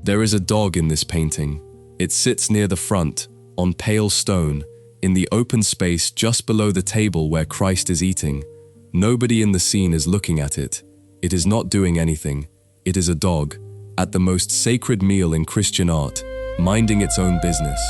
There is a dog in this painting. It sits near the front, on pale stone, in the open space just below the table where Christ is eating. Nobody in the scene is looking at it. It is not doing anything. It is a dog, at the most sacred meal in Christian art, minding its own business.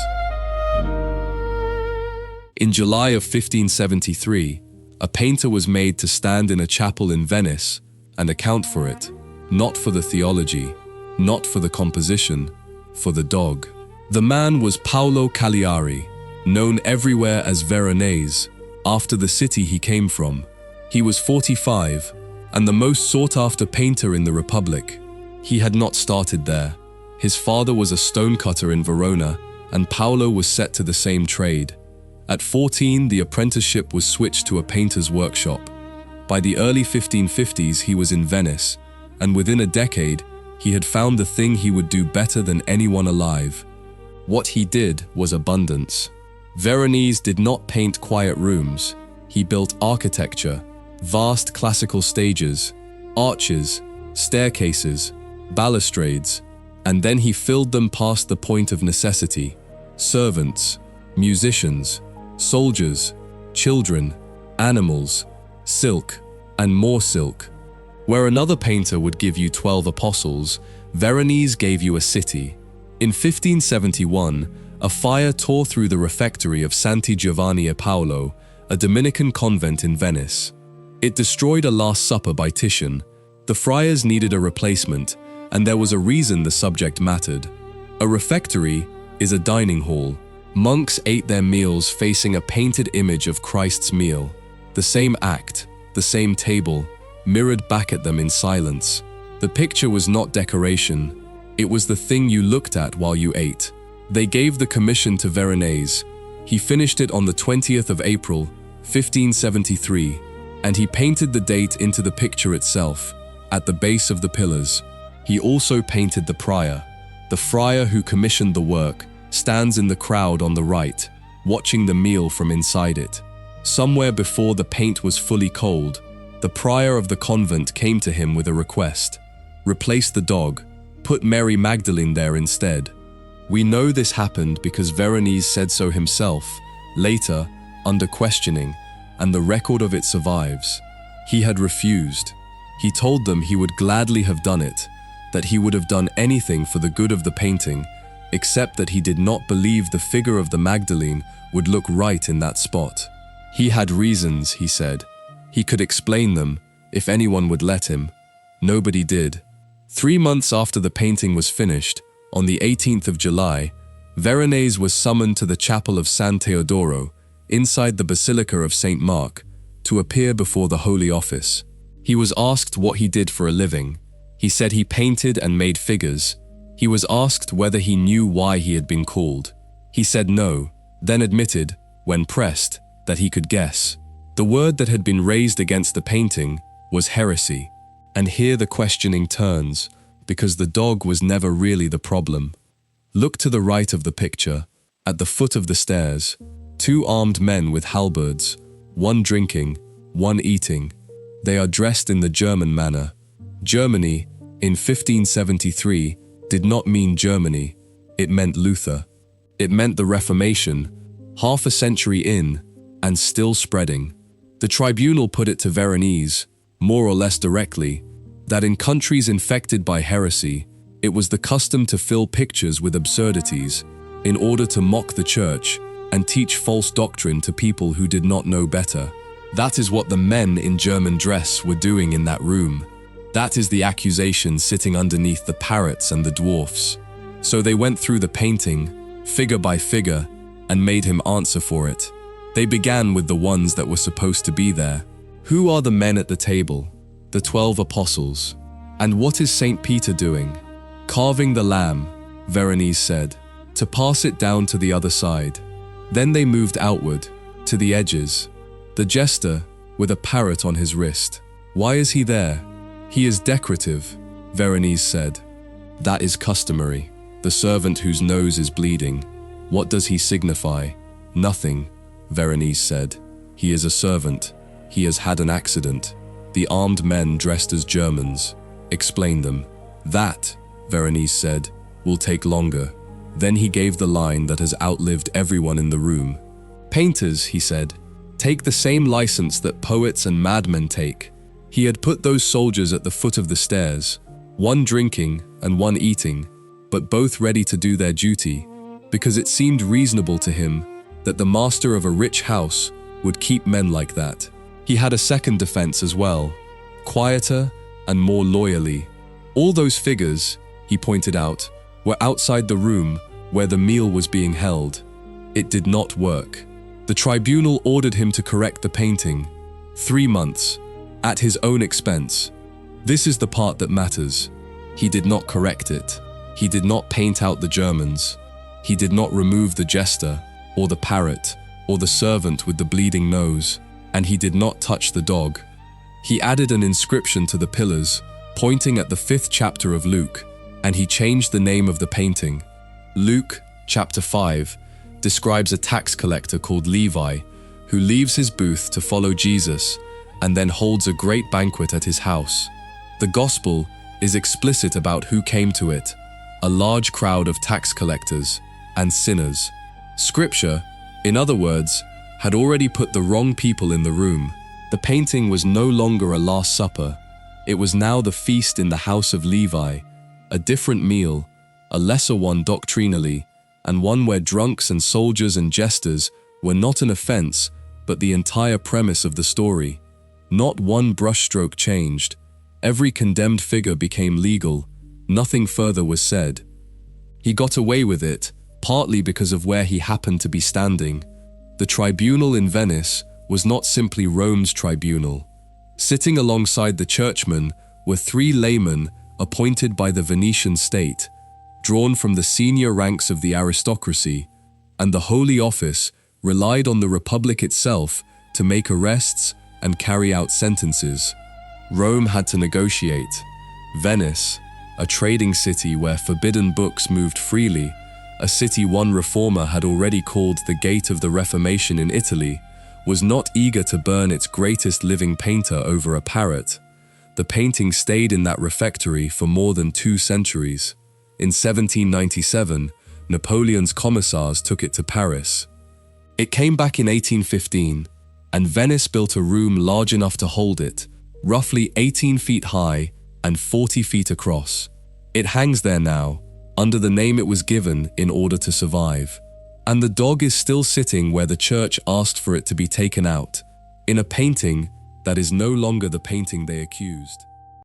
In July of 1573, a painter was made to stand in a chapel in Venice and account for it, not for the theology, not for the composition, for the dog. The man was Paolo Cagliari, known everywhere as Veronese, after the city he came from. He was 45, and the most sought-after painter in the Republic. He had not started there. His father was a stonecutter in Verona, and Paolo was set to the same trade. At 14, the apprenticeship was switched to a painter's workshop. By the early 1550s, he was in Venice, and within a decade, he had found the thing he would do better than anyone alive. What he did was abundance. Veronese did not paint quiet rooms. He built architecture, vast classical stages, arches, staircases, balustrades, and then he filled them past the point of necessity. Servants, musicians, soldiers, children, animals, silk, and more silk. Where another painter would give you 12 apostles, Veronese gave you a city. In 1571, a fire tore through the refectory of Santi Giovanni e Paolo, a Dominican convent in Venice. It destroyed a Last Supper by Titian. The friars needed a replacement, and there was a reason the subject mattered. A refectory is a dining hall. Monks ate their meals facing a painted image of Christ's meal. The same act, the same table, mirrored back at them in silence. The picture was not decoration. It was the thing you looked at while you ate. They gave the commission to Veronese. He finished it on the 20th of April, 1573, and he painted the date into the picture itself, at the base of the pillars. He also painted the prior. The friar who commissioned the work stands in the crowd on the right, watching the meal from inside it. Somewhere before the paint was fully cold, the prior of the convent came to him with a request. Replace the dog, put Mary Magdalene there instead. We know this happened because Veronese said so himself, later, under questioning, and the record of it survives. He had refused. He told them he would gladly have done it, that he would have done anything for the good of the painting, except that he did not believe the figure of the Magdalene would look right in that spot. He had reasons, he said. He could explain them, if anyone would let him. Nobody did. 3 months after the painting was finished, on the 18th of July, Veronese was summoned to the chapel of San Teodoro, inside the Basilica of St. Mark, to appear before the Holy Office. He was asked what he did for a living. He said he painted and made figures. He was asked whether he knew why he had been called. He said no, then admitted, when pressed, that he could guess. The word that had been raised against the painting was heresy. And here the questioning turns, because the dog was never really the problem. Look to the right of the picture, at the foot of the stairs, 2 armed men with halberds, one drinking, one eating. They are dressed in the German manner. Germany, in 1573, did not mean Germany. It meant Luther. It meant the Reformation, half a century in, and still spreading. The tribunal put it to Veronese, more or less directly, that in countries infected by heresy, it was the custom to fill pictures with absurdities in order to mock the church and teach false doctrine to people who did not know better. That is what the men in German dress were doing in that room. That is the accusation sitting underneath the parrots and the dwarfs. So they went through the painting, figure by figure, and made him answer for it. They began with the ones that were supposed to be there. Who are the men at the table? The 12 apostles. And what is St. Peter doing? Carving the lamb, Veronese said, to pass it down to the other side. Then they moved outward, to the edges. The jester, with a parrot on his wrist. Why is he there? He is decorative, Veronese said. That is customary. The servant whose nose is bleeding. What does he signify? Nothing, Veronese said. He is a servant. He has had an accident. The armed men dressed as Germans. Explain them. That, Veronese said, will take longer." Then he gave the line that has outlived everyone in the room. "Painters," he said, "take the same license that poets and madmen take." He had put those soldiers at the foot of the stairs, one drinking and one eating, but both ready to do their duty, because it seemed reasonable to him that the master of a rich house would keep men like that. He had a second defense as well, quieter and more loyally. All those figures, he pointed out, were outside the room where the meal was being held. It did not work. The tribunal ordered him to correct the painting. 3 months, at his own expense. This is the part that matters. He did not correct it. He did not paint out the Germans. He did not remove the jester, or the parrot, or the servant with the bleeding nose, and he did not touch the dog. He added an inscription to the pillars, pointing at the 5th chapter of Luke, and he changed the name of the painting. Luke, chapter 5, describes a tax collector called Levi, who leaves his booth to follow Jesus and then holds a great banquet at his house. The gospel is explicit about who came to it: a large crowd of tax collectors and sinners. Scripture, in other words, had already put the wrong people in the room. The painting was no longer a Last Supper. It was now the feast in the house of Levi, a different meal, a lesser one doctrinally, and one where drunks and soldiers and jesters were not an offense, but the entire premise of the story. Not one brushstroke changed. Every condemned figure became legal. Nothing further was said. He got away with it, partly because of where he happened to be standing. The tribunal in Venice was not simply Rome's tribunal. Sitting alongside the churchmen were 3 laymen appointed by the Venetian state, drawn from the senior ranks of the aristocracy, and the Holy Office relied on the Republic itself to make arrests and carry out sentences. Rome had to negotiate. Venice, a trading city where forbidden books moved freely, a city one reformer had already called the Gate of the Reformation in Italy, was not eager to burn its greatest living painter over a parrot. The painting stayed in that refectory for more than 2 centuries. In 1797, Napoleon's commissars took it to Paris. It came back in 1815, and Venice built a room large enough to hold it, roughly 18 feet high and 40 feet across. It hangs there now, under the name it was given in order to survive. And the dog is still sitting where the church asked for it to be taken out, in a painting that is no longer the painting they accused.